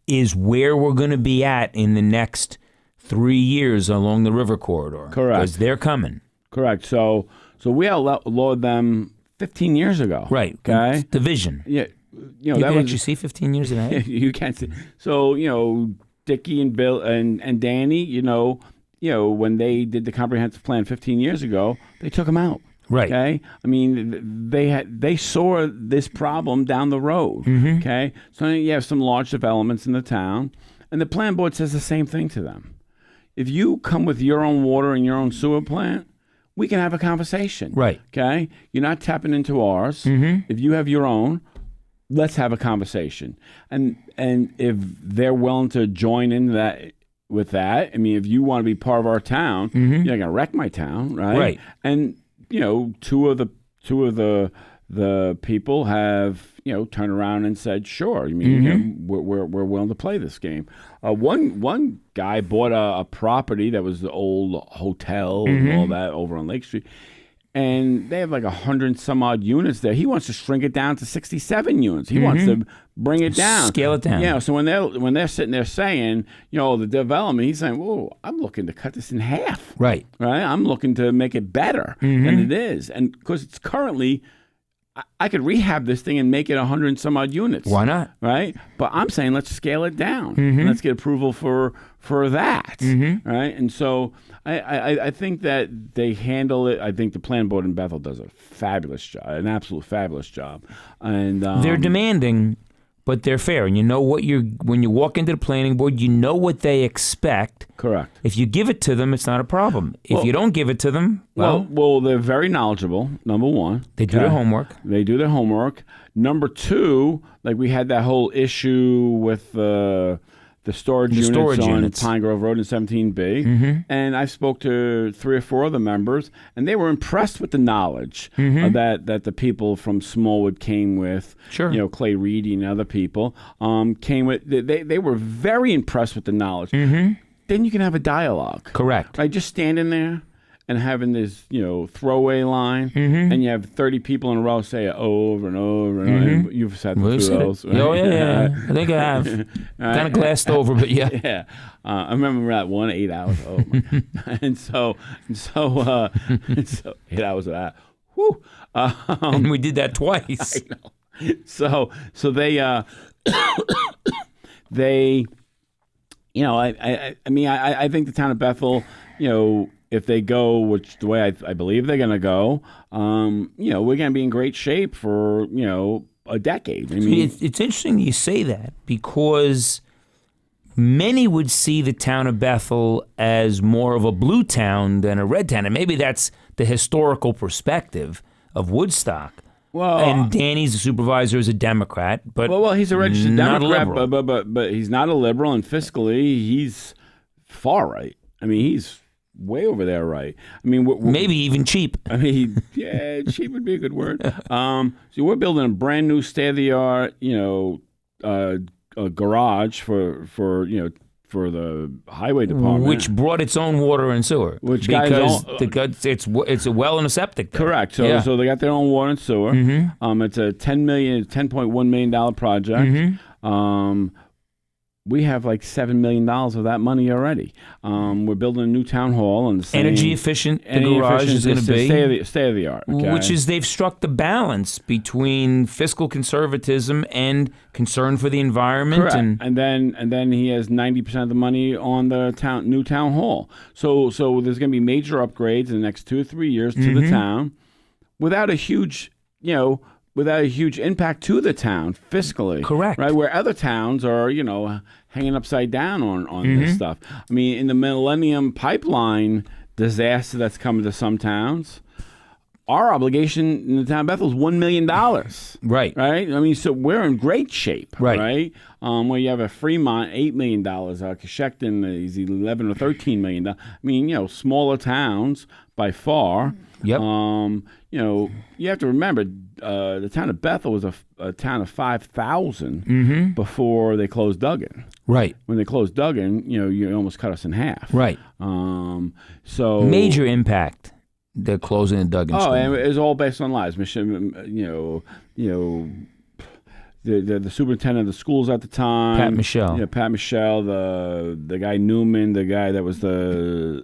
is where we're going to be at in the next 3 years along the river corridor. Correct. Because they're coming. Correct. So we outlawed them 15 years ago. Right. Okay. It's division. Yeah. You that can was actually see 15 years ahead. you can't see. So Dickie and Bill and Danny, when they did the comprehensive plan 15 years ago, they took them out. Right. Okay. I mean, they saw this problem down the road. Okay. So you have some large developments in the town, and the plan board says the same thing to them. If you come with your own water and your own sewer plant, we can have a conversation. Right. Okay. You're not tapping into ours. If you have your own, let's have a conversation. And if they're willing to join in that with that. I mean, if you want to be part of our town, you're not going to wreck my town, right? Right. And two of the people have turned around and said, sure. I mean, we're willing to play this game. One guy bought a property that was the old hotel and all that over on Lake Street. And they have like 100 and some odd units there. He wants to shrink it down to 67 units. He wants to bring it down, scale it down. Yeah. So when they're sitting there saying, the development, he's saying, "Whoa, I'm looking to cut this in half." Right. Right. I'm looking to make it better than it is, and because it's currently, I could rehab this thing and make it 100 and some odd units. Why not? Right. But I'm saying let's scale it down. And let's get approval for that. Right. And so I think that they handle it. I think the Plan Board in Bethel does a fabulous job, an absolute fabulous job. And They're demanding, but they're fair. And when you walk into the planning board, you know what they expect. Correct. If you give it to them, it's not a problem. If you don't give it to them, well, they're very knowledgeable, number one. They do their homework. They do their homework. Number two, like we had that whole issue with the storage units on Pine Grove Road in 17B. And I spoke to 3 or 4 other members, and they were impressed with the knowledge that the people from Smallwood came with. Sure. Clay Reedy and other people came with. They were very impressed with the knowledge. Then you can have a dialogue. Correct. Right? Just standing there and having this, throwaway line, and you have 30 people in a row say it over and over and over. And you've sat through those. Right? Oh, yeah. I think I have. Kind of glassed over, but yeah. Yeah. I remember that one, 8 hours. Oh, my God. and so 8 hours of that. Whew. And we did that twice. I know. So they, I think the town of Bethel, if they go, which the way I believe they're going to go, we're going to be in great shape for, a decade. I mean, it's interesting you say that because many would see the town of Bethel as more of a blue town than a red town. And maybe that's the historical perspective of Woodstock. Well, and Danny's the supervisor is a Democrat, but well, he's a registered Democrat, liberal. but he's not a liberal, and fiscally, he's far right. I mean, he's way over there right. I mean, maybe even cheap. I mean, cheap would be a good word. So we're building a brand new state-of-the-art, a garage for the highway department, which brought its own water and sewer, it's a well and a septic there. Correct. So they got their own water and sewer. It's a $10.1 million project. We have like $7 million of that money already. We're building a new town hall and the same energy efficient. The garage is going to be state of the art, okay? Which is they've struck the balance between fiscal conservatism and concern for the environment. Correct. And then he has 90% of the money on the new town hall. So there's going to be major upgrades in the next 2 or 3 years to the town, without a huge impact to the town fiscally. Correct. Right? Where other towns are, hanging upside down on this stuff. I mean, in the Millennium Pipeline disaster that's coming to some towns, our obligation in the town of Bethel is $1 million. Right. Right? I mean, so we're in great shape. Right. Where you have a Fremont, $8 million. Coshecton is $11 or $13 million. I mean, smaller towns by far. Yep. You have to remember, the town of Bethel was a town of 5,000 before they closed Duggan. Right. When they closed Duggan, you almost cut us in half. Right. So major impact. They're closing the Duggan School. And it's all based on lies. The superintendent of the schools at the time, Pat Michelle. Yeah, Pat Michelle. The guy Newman, the guy that was the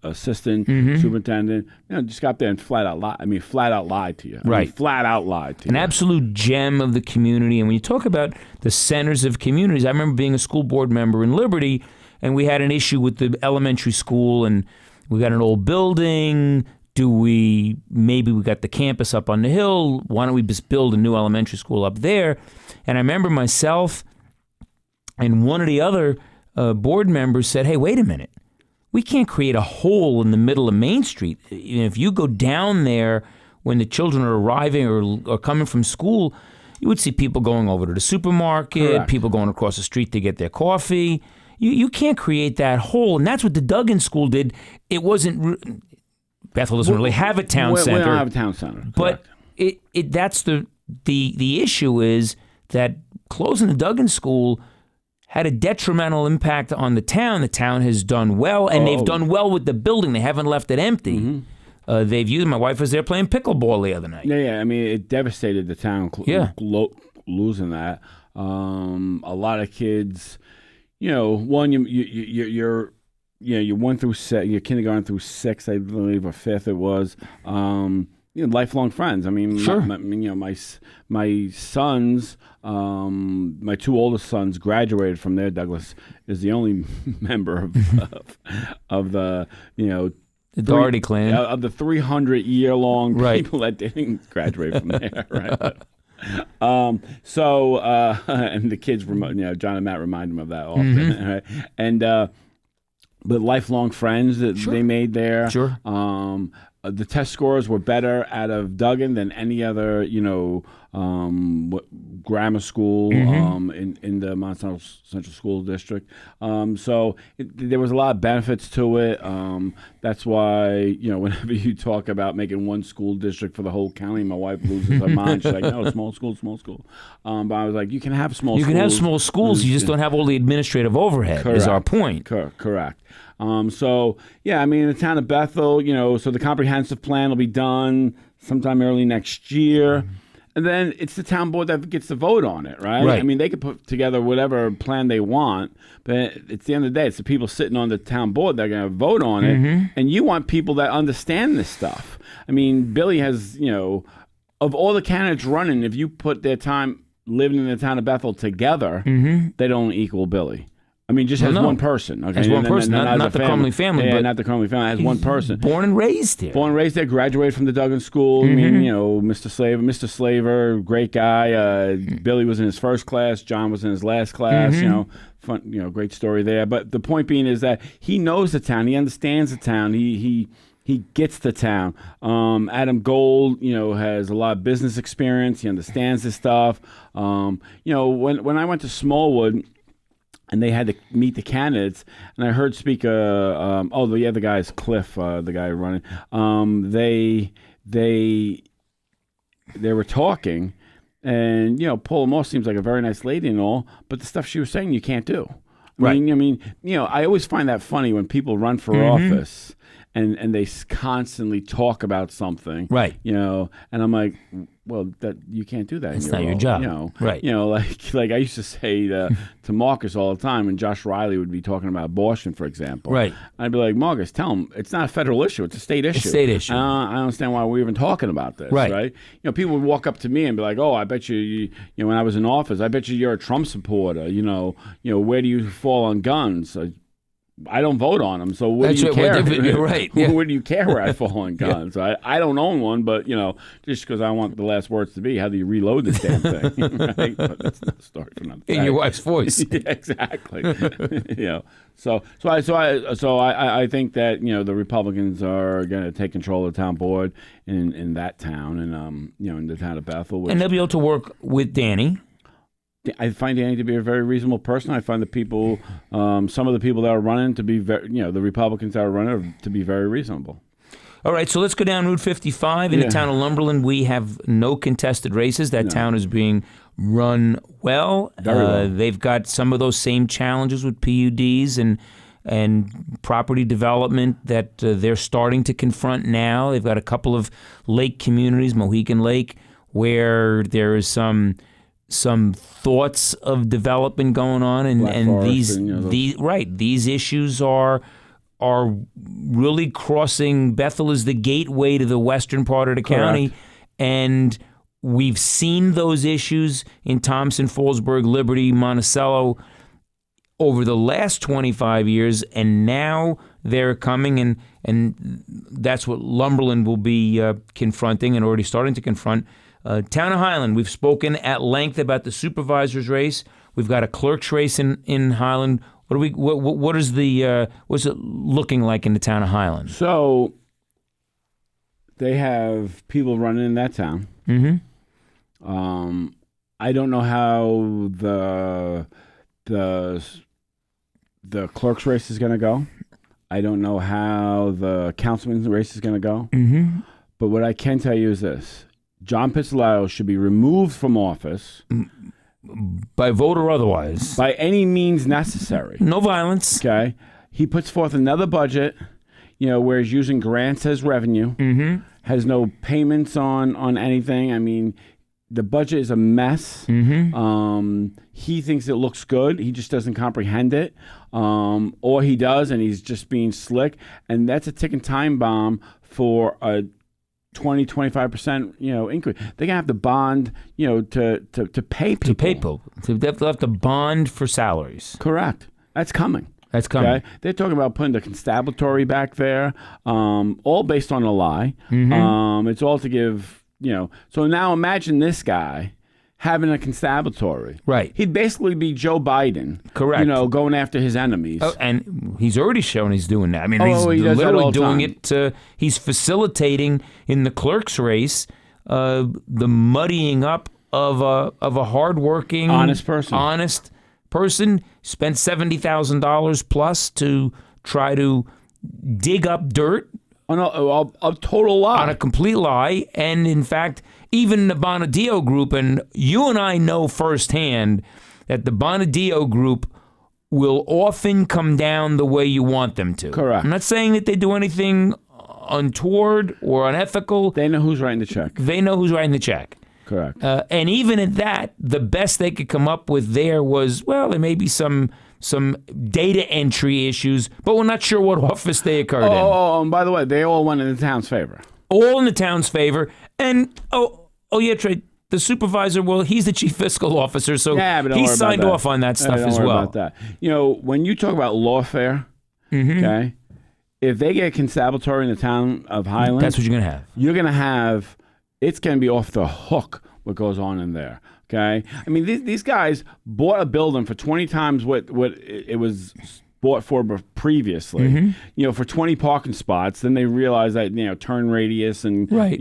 assistant superintendent, just got there and flat out lied to you. Right. Flat out lied to you. An absolute gem of the community. And when you talk about the centers of communities, I remember being a school board member in Liberty, and we had an issue with the elementary school, and we got an old building. Maybe we got the campus up on the hill. Why don't we just build a new elementary school up there? And I remember myself and one of the other board members said, hey, wait a minute. We can't create a hole in the middle of Main Street. If you go down there when the children are arriving or coming from school, you would see people going over to the supermarket, Correct. People going across the street to get their coffee. You can't create that hole, and that's what the Duggan School did. It wasn't. Bethel doesn't really have a town center. We don't have a town center, but correct. that's the issue is that closing the Duggan School had a detrimental impact on the town. The town has done well, and they've done well with the building. They haven't left it empty. Mm-hmm. They've used. My wife was there playing pickleball the other night. Yeah. I mean, it devastated the town. Losing that. A lot of kids. One you're 1 through 6, your kindergarten through 6, I believe, or 5th it was. Lifelong friends. I mean, sure. My sons, my 2 oldest sons graduated from there. Douglas is the only member of the the Doherty clan of the 300-year-long right. people that didn't graduate from there, right? And the kids, John and Matt remind them of that often, mm-hmm. right? And but lifelong friends that sure. they made there. Sure. The test scores were better out of Duggan than any other, grammar school mm-hmm. in the Mount Central School District. So there was a lot of benefits to it. That's why, whenever you talk about making one school district for the whole county, my wife loses her mind. She's like, no, small school. But I was like, you can have small schools. You can have small schools. You just don't have all the administrative overhead, correct. Is our point. Correct. The town of Bethel, so the comprehensive plan will be done sometime early next year. And then it's the town board that gets to vote on it, right? Right. I mean, they could put together whatever plan they want, but at the end of the day, it's the people sitting on the town board that are going to vote on it. Mm-hmm. And you want people that understand this stuff. I mean, Billy has, of all the candidates running, if you put their time living in the town of Bethel together, mm-hmm. they don't equal Billy. I mean, just has one person. Okay? As one person, not the Crumley family. Yeah, not the Crumley family. Has one person. Born and raised there. Graduated from the Duggan School. Mm-hmm. I mean, Mr. Slaver, great guy. Billy was in his first class. John was in his last class. Mm-hmm. Fun. Great story there. But the point being is that he knows the town. He understands the town. He gets the town. Adam Gold, has a lot of business experience. He understands this stuff. When I went to Smallwood, and they had to meet the candidates, and I heard the other guy is Cliff, the guy running. They were talking, and Paula Moss seems like a very nice lady and all, but the stuff she was saying you can't do. Right. I always find that funny when people run for mm-hmm. office and they constantly talk about something. Right. And I'm like, well, that you can't do that. It's in not your your role, job. Right. Like I used to say to Marcus all the time, and Josh Riley would be talking about abortion, for example. Right. I'd be like, Marcus, tell him it's not a federal issue; it's a state issue. It's a state issue. I don't understand why we're even talking about this. Right. People would walk up to me and be like, "Oh, I bet you when I was in office, I bet you're a Trump supporter. Where do you fall on guns?" I don't vote on them, so what do you care? You're right. Yeah. What do you care where I fall on guns? Yeah. I don't own one, but just because I want the last words to be, how do you reload this damn thing? Right? But that's not a story for another day. In your wife's voice. Yeah, exactly. So I think that the Republicans are going to take control of the town board in that town, and in the town of Bethel, and they'll be able to work with Danny. I find Danny to be a very reasonable person. I find the people, some of the people that are running to be very, the Republicans that are running to be very reasonable. All right, so let's go down Route 55. In the town of Lumberland, we have no contested races. That town is being run well. Very well. They've got some of those same challenges with PUDs and property development that they're starting to confront now. They've got a couple of lake communities, Mohegan Lake, where there is some thoughts of development going on, and these issues are really crossing. Bethel is the gateway to the western part of the county, and we've seen those issues in Thompson, Fallsburg, Liberty, Monticello over the last 25 years, and now they're coming, and that's what Lumberland will be confronting and already starting to confront. Town of Highland, we've spoken at length about the supervisor's race. We've got a clerk's race in Highland. What's it looking like in the town of Highland? So they have people running in that town. Mm-hmm. I don't know how the the clerk's race is going to go. I don't know how the councilman's race is going to go. Mm-hmm. But what I can tell you is this. John Pizzolatto should be removed from office By vote or otherwise. by any means necessary. No violence. Okay? He puts forth another budget, where he's using grants as revenue, has no payments on anything. I mean, the budget is a mess. He thinks it looks good. He just doesn't comprehend it. Or he does, and he's just being slick. And that's a ticking time bomb for a 20-25% increase. They're gonna have to bond to pay people. To pay people. They'll have to bond for salaries. Correct. That's coming. That's coming. Okay? They're talking about putting the constabulary back there, all based on a lie. It's all to give so now imagine this guy having a constabulary. Right. He'd basically be Joe Biden. Correct. Going after his enemies. Oh, and he's already shown he's doing that. I mean, he he's does that literally all the doing time. it. He's facilitating in the clerk's race the muddying up of a hardworking, honest person. Spent $70,000 plus to try to dig up dirt. A total lie. On a complete lie. And in fact, even the Bonadio group, and you and I know firsthand that the Bonadio group will often come down the way you want them to. Correct. I'm not saying that they do anything untoward or unethical. They know who's writing the check. They know who's writing the check. Correct. And even at that, the best they could come up with there was, well, there may be some data entry issues, but we're not sure what office they occurred in. Oh, and by the way, they all went in the town's favor. All in the town's favor. And, yeah, Trey, the supervisor, well, he's the chief fiscal officer, so but he signed off on that stuff as well. About that. When you talk about lawfare, okay, if they get constabulary in the town of Highland, that's what you're going to have. You're going to have, it's going to be off the hook what goes on in there. Okay, I mean these guys bought a building for 20 times what it was bought for previously. For 20 parking spots. Then they realized that turn radius and right.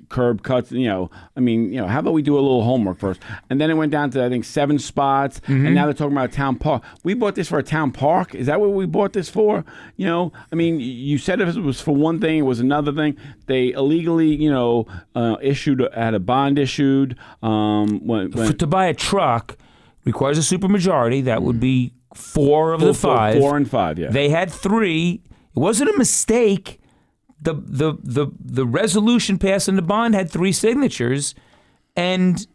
Curb cuts. How about we do a little homework first? And then it went down to I think 7 spots, and now they're talking about a town park. We bought this for a town park. Is that what we bought this for? You said if it was for one thing, it was another thing. They illegally had a bond issued. To buy a truck requires a supermajority. That would be 4 of the 5. 4 and 5, yeah. They had 3. It wasn't a mistake. The resolution passing the bond had 3 signatures, and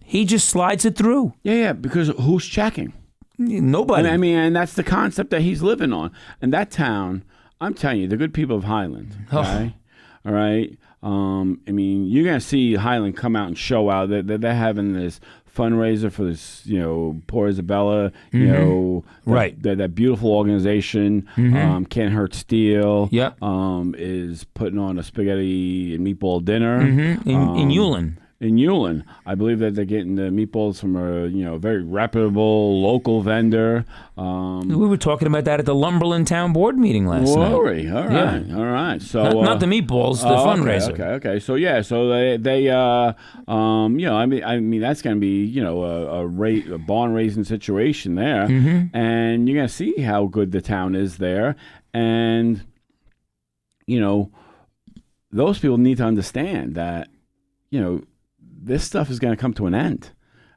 he just slides it through. Yeah, because who's checking? Nobody. And that's the concept that he's living on. And that town, I'm telling you, the good people of Highland, okay? All right? You're going to see Highland come out and show out that they're having this fundraiser for this, poor Isabella, right. That beautiful organization, Can't Hurt Steel, yep. Is putting on a spaghetti and meatball dinner in Ulen. In Ulen, I believe that they're getting the meatballs from a very reputable local vendor. We were talking about that at the Lumberland Town Board meeting last night. All right. So not the meatballs, the fundraiser. Okay. So they that's going to be a barn raising situation there, and you're going to see how good the town is there, and those people need to understand that this stuff is going to come to an end.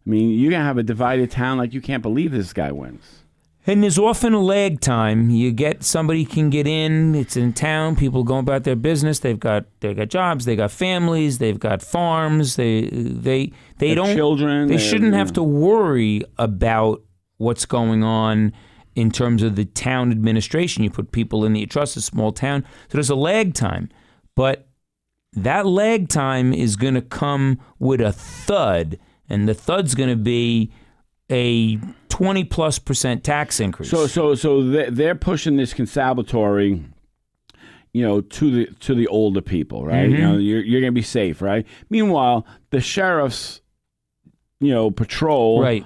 You're going to have a divided town like you can't believe this guy wins. And there's often a lag time. You get somebody can get in. It's in town. People go about their business. They've got jobs. They got families. They've got farms. They don't children. They shouldn't have to worry about what's going on in terms of the town administration. You put people in you trust a small town. So there's a lag time, but that lag time is going to come with a thud, and the thud's going to be a 20+% tax increase. So they're pushing this constabulary, to the older people, right? You're going to be safe, right? Meanwhile, the sheriff's patrol, right?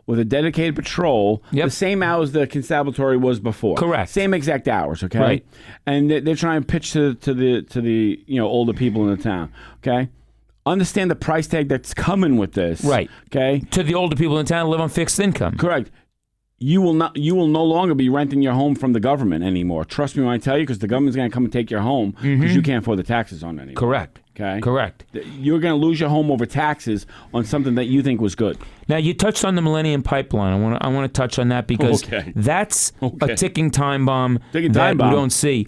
With a dedicated patrol, the same hours the constabulary was before. Correct. Same exact hours, okay? Right. And they're trying to pitch to the older people in the town, okay? Understand the price tag that's coming with this, right? Okay. To the older people in town who live on fixed income, correct. you will no longer be renting your home from the government anymore. Trust me when I tell you, because the government's going to come and take your home because you can't afford the taxes on it anymore. Correct. Okay. Correct. You're going to lose your home over taxes on something that you think was good. Now, you touched on the Millennium Pipeline. I want to touch on that because that's a ticking time bomb we don't see.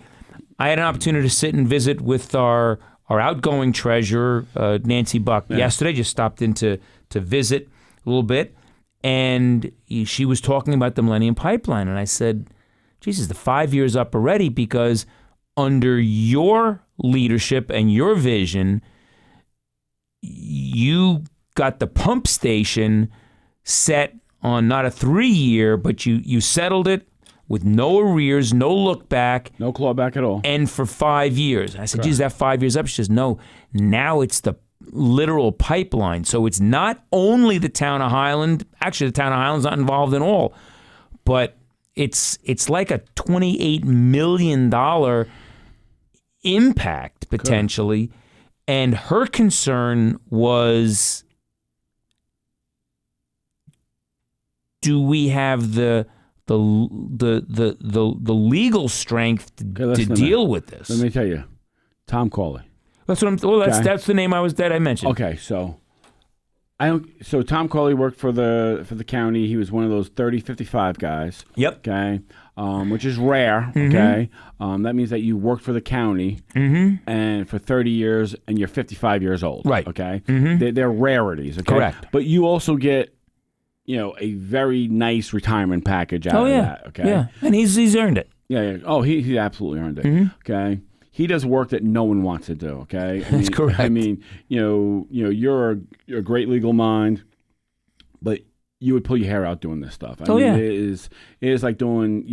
I had an opportunity to sit and visit with our outgoing treasurer, Nancy Buck, yesterday. Just stopped in to visit a little bit. And she was talking about the Millennium Pipeline. And I said, Jesus, the 5 years up already because under your leadership and your vision, you got the pump station set on not a 3-year, but you settled it with no arrears, no look back. No clawback at all. And for 5 years. I said, geez, that 5 years up? She says, no, now it's the literal pipeline. So it's not only the town of Highland. Actually, the town of Highland's not involved in all. But it's like a $28 million impact, potentially. Good. And her concern was, do we have the legal strength to deal with this? Let me tell you, Tom Cawley. That's the name that I mentioned. Okay, so Tom Cawley worked for the county. He was one of those 30-55 guys. Yep. Okay. Which is rare. Okay. That means that you worked for the county and for 30 years and you're 55 years old. Right. Okay. They're rarities. Okay. Correct. But you also get, a very nice retirement package out of that. Okay. Yeah. And he's earned it. Yeah. Oh, he absolutely earned it. Okay. He does work that no one wants to do. Okay, that's correct. I mean, you're a great legal mind, but you would pull your hair out doing this stuff. I mean, it is like doing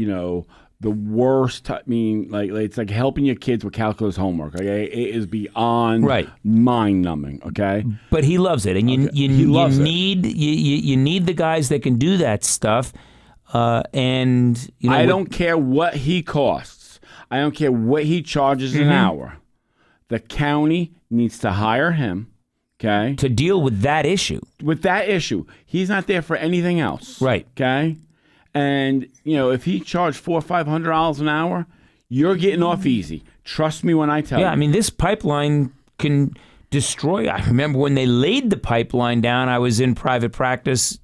the worst. Like it's like helping your kids with calculus homework. Okay, it is beyond mind numbing. Okay, but he loves it, and you need the guys that can do that stuff. And I don't care what he costs. I don't care what he charges an hour. The county needs to hire him, okay? To deal with that issue. He's not there for anything else. Right. Okay? And, if he charged $400 or $500 an hour, you're getting off easy. Trust me when I tell you. Yeah, I mean, this pipeline can destroy. I remember when they laid the pipeline down, I was in private practice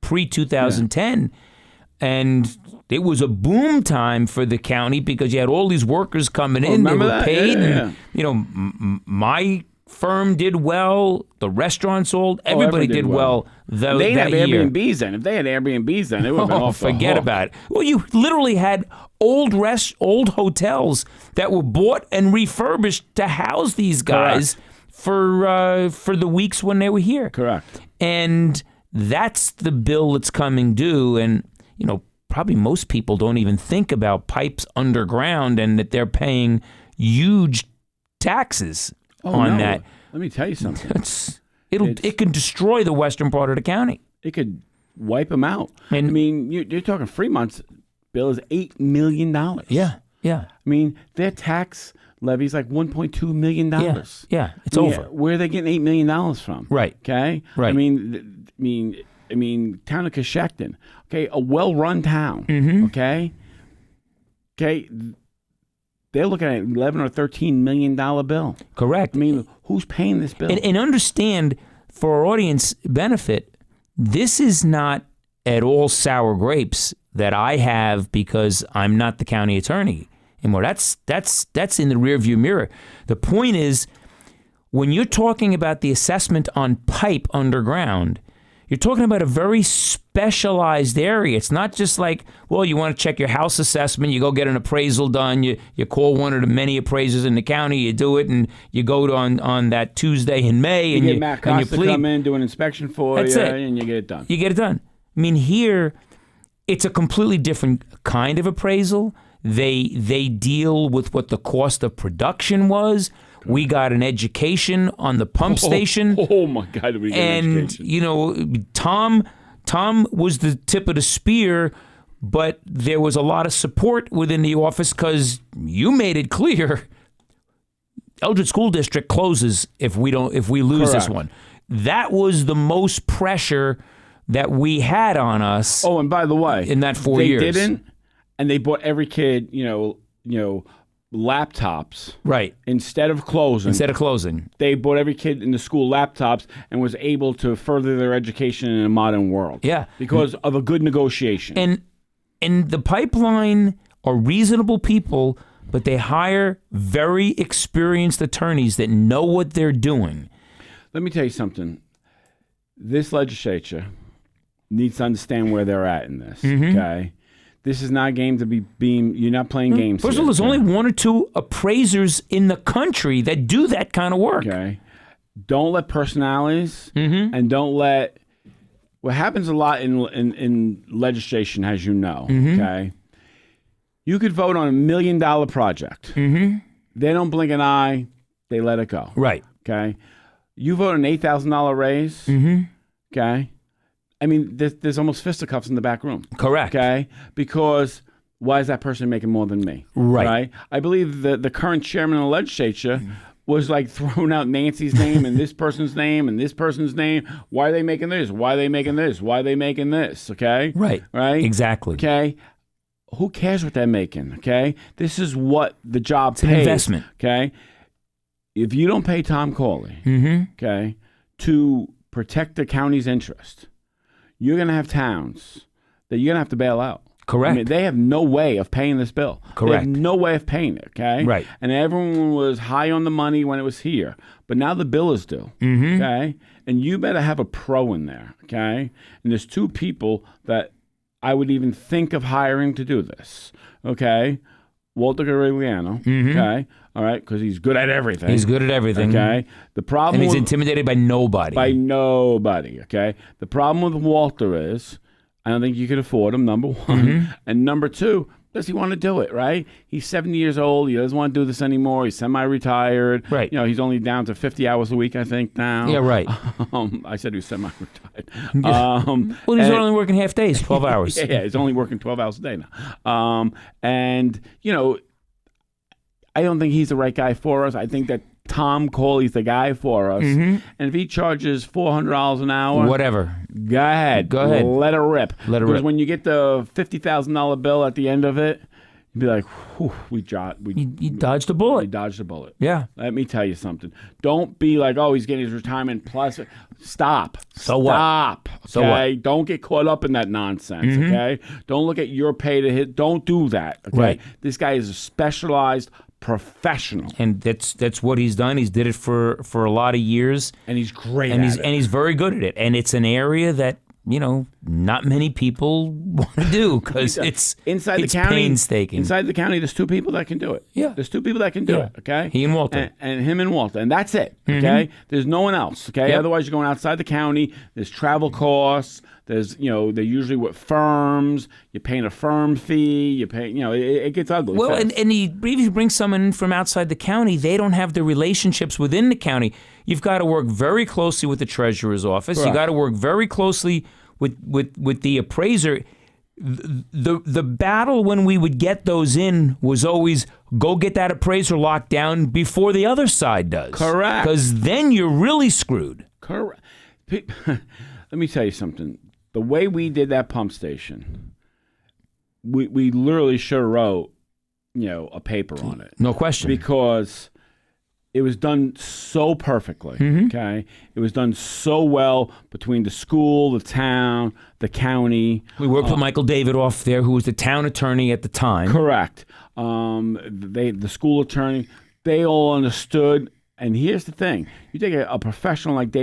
pre-2010, and it was a boom time for the county because you had all these workers coming in. They were paid. And, my firm did well. The restaurant sold. Everybody did well that year. They had Airbnbs then. If they had Airbnbs then, it would have been off the hook. Forget about it. Well, you literally had old hotels that were bought and refurbished to house these guys for the weeks when they were here. Correct. And that's the bill that's coming due. And, probably most people don't even think about pipes underground and that they're paying huge taxes on that. Let me tell you something. It can destroy the western part of the county. It could wipe them out. And, I mean, you're talking Fremont's bill is $8 million. Yeah. I mean, their tax levy is like $1.2 million. Yeah. It's over. Where are they getting $8 million from? Right. Okay. Right. I mean, town of Coshocton, okay, a well-run town, okay, they're looking at $11 or $13 million bill. Correct. I mean, who's paying this bill? And understand, for our audience benefit, this is not at all sour grapes that I have because I'm not the county attorney anymore. That's in the rearview mirror. The point is, when you're talking about the assessment on pipe underground, you're talking about a very specialized area. It's not just like, well, you want to check your house assessment, you go get an appraisal done, you call one of the many appraisers in the county, you do it, and you go on that Tuesday in May, and you get Matt Costa to come in, do an inspection for you, and you get it done. You get it done. I mean, here, it's a completely different kind of appraisal. They deal with what the cost of production was. We got an education on the pump station. Oh my God, we got an education. Tom was the tip of the spear, but there was a lot of support within the office because you made it clear Eldred School District closes if we lose this one. That was the most pressure that we had on us. Oh, and by the way, in that 4 they years. They didn't, and they bought every kid, laptops. Right. Instead of closing. They bought every kid in the school laptops and was able to further their education in a modern world. Yeah. Because of a good negotiation. And the pipeline are reasonable people, but they hire very experienced attorneys that know what they're doing. Let me tell you something. This legislature needs to understand where they're at in this, okay? This is not a game to be being. You're not playing games. First of all, there's only one or two appraisers in the country that do that kind of work. Okay. Don't let personalities and don't let. What happens a lot in legislation, as you know, okay? You could vote on $1 million project. They don't blink an eye. They let it go. Right. Okay. You vote an $8,000 raise. Okay. I mean, there's almost fisticuffs in the back room. Correct. Okay. Because why is that person making more than me? Right. I believe the current chairman of the legislature was like throwing out Nancy's name and this person's name and this person's name. Why are they making this? Why are they making this? Why are they making this? Okay. Right. Right. Exactly. Okay. Who cares what they're making? Okay. This is what the job pays. It's an investment. Okay. If you don't pay Tom Corley, okay, to protect the county's interest, you're going to have towns that you're going to have to bail out. Correct. I mean, they have no way of paying this bill. Correct. They have no way of paying it, okay? Right. And everyone was high on the money when it was here. But now the bill is due, okay? And you better have a pro in there, okay? And there's two people that I would even think of hiring to do this, okay? Walter Garigliano, okay? All right, because he's good at everything. He's good at everything. Okay. The problem and he's intimidated by nobody. By nobody, okay? The problem with Walter is I don't think you could afford him, number one. And number two, does he want to do it, right? He's 70 years old. He doesn't want to do this anymore. He's semi-retired. Right. You know, he's only down to 50 hours a week, I think, now. Yeah, right. I said he was semi-retired. Well, he's only working half days, 12 hours. Yeah, he's only working 12 hours a day now. And, you know, I don't think he's the right guy for us. I think that Tom Corley's the guy for us. And if he charges $400 an hour, whatever, go ahead. Let it rip. Because when you get the $50,000 bill at the end of it, you'd be like, whew, you dodged a bullet. We dodged a bullet. Yeah. Let me tell you something. Don't be like, oh, he's getting his retirement plus. Stop. So what? Stop. Okay? So what? Don't get caught up in that nonsense. Okay. Don't look at your pay to hit. Don't do that. Okay. Right. This guy is a specialized professional, and that's what he's done. He's did it for a lot of years, and he's great. And he's very good at it. And it's an area that not many people want to do because it's inside the county. Painstaking. Inside the county, there's two people that can do it. Yeah, there's two people that can do it. Okay, he and Walter, and him and Walter, and that's it. Okay, there's no one else. Okay, otherwise you're going outside the county. There's travel costs. There's, they're usually with firms. You're paying a firm fee. You pay, it gets ugly. Well, fast. and if you bring someone from outside the county, they don't have the relationships within the county. You've got to work very closely with the treasurer's office. Correct. You got to work very closely with the appraiser. The battle when we would get those in was always go get that appraiser locked down before the other side does. Correct. Because then you're really screwed. Correct. Let me tell you something. The way we did that pump station, we literally should have wrote, a paper on it. No question. Because it was done so perfectly, okay? It was done so well between the school, the town, the county. We worked with Michael Davidoff there, who was the town attorney at the time. Correct. The school attorney, they all understood. And here's the thing. You take a professional like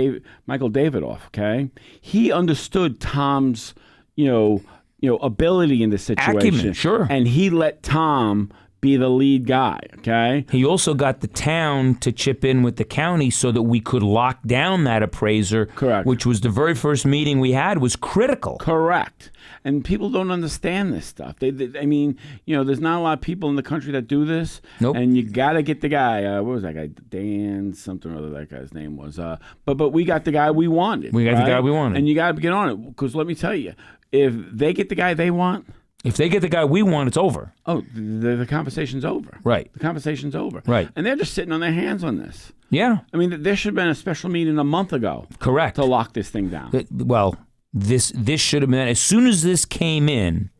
Michael Davidoff, okay? He understood Tom's, ability in this situation. Acumen, sure. And he let Tom be the lead guy, okay? He also got the town to chip in with the county so that we could lock down that appraiser. Correct. Which was the very first meeting we had was critical. Correct. And people don't understand this stuff. I mean, there's not a lot of people in the country that do this. Nope. And you got to get the guy. What was that guy? Dan something or other that guy's name was. But we got the guy we wanted. We got the guy we wanted. And you got to get on it. Because let me tell you, if they get the guy they want. If they get the guy we want, it's over. Oh, the conversation's over. Right. The conversation's over. Right. And they're just sitting on their hands on this. Yeah. I mean, there should have been a special meeting a month ago. Correct. To lock this thing down. Well, this should have been, as soon as this came in,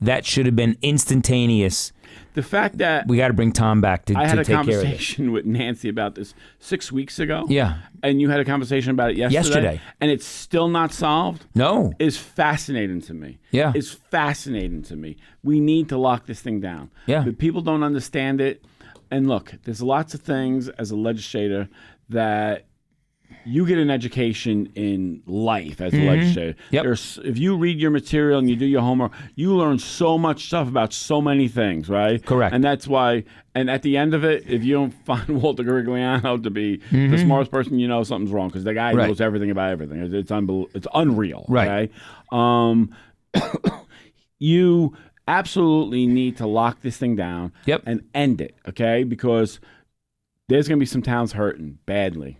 that should have been instantaneous. The fact that We got to bring Tom back to I had a take care of it. conversation with Nancy about this 6 weeks ago. Yeah. And you had a conversation about it yesterday. And it's still not solved. No. Is fascinating to me. Yeah. It's fascinating to me. We need to lock this thing down. Yeah. But people don't understand it. And look, there's lots of things as a legislator that you get an education in life as a legislator. Yep. If you read your material and you do your homework, you learn so much stuff about so many things, right? Correct. And that's why, and at the end of it, if you don't find Walter Grigliano to be the smartest person, you know something's wrong, because the guy Right. knows everything about everything. It's unreal. Right. Okay? You absolutely need to lock this thing down Yep. and end it, okay? Because there's going to be some towns hurting badly.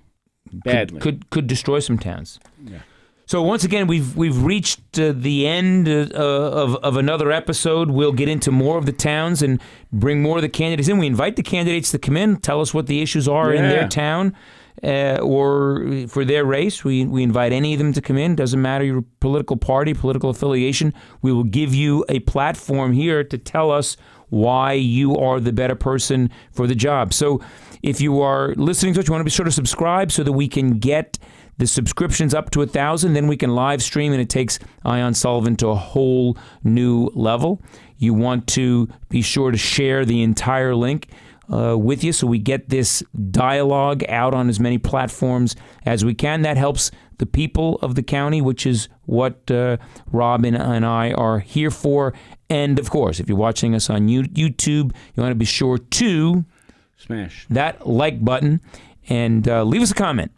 Could destroy some towns. Yeah. So once again, we've reached the end of another episode. We'll get into more of the towns and bring more of the candidates in. We invite the candidates to come in, tell us what the issues are in their town or for their race. We invite any of them to come in. Doesn't matter your political party, political affiliation. We will give you a platform here to tell us why you are the better person for the job. So if you are listening to it, you want to be sure to subscribe so that we can get the subscriptions up to 1,000. Then we can live stream, and it takes Ion Sullivan to a whole new level. You want to be sure to share the entire link with you so we get this dialogue out on as many platforms as we can. That helps the people of the county, which is what Rob and I are here for. And, of course, if you're watching us on YouTube, you want to be sure to smash that like button and leave us a comment.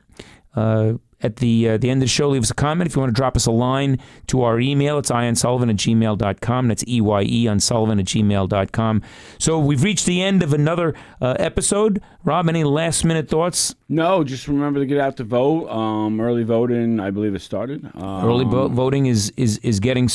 At the end of the show, leave us a comment. If you want to drop us a line to our email, it's ionsullivan@gmail.com. That's EYE@gmail.com. So we've reached the end of another episode. Rob, any last-minute thoughts? No, just remember to get out to vote. Early voting, I believe, has started. Early voting is getting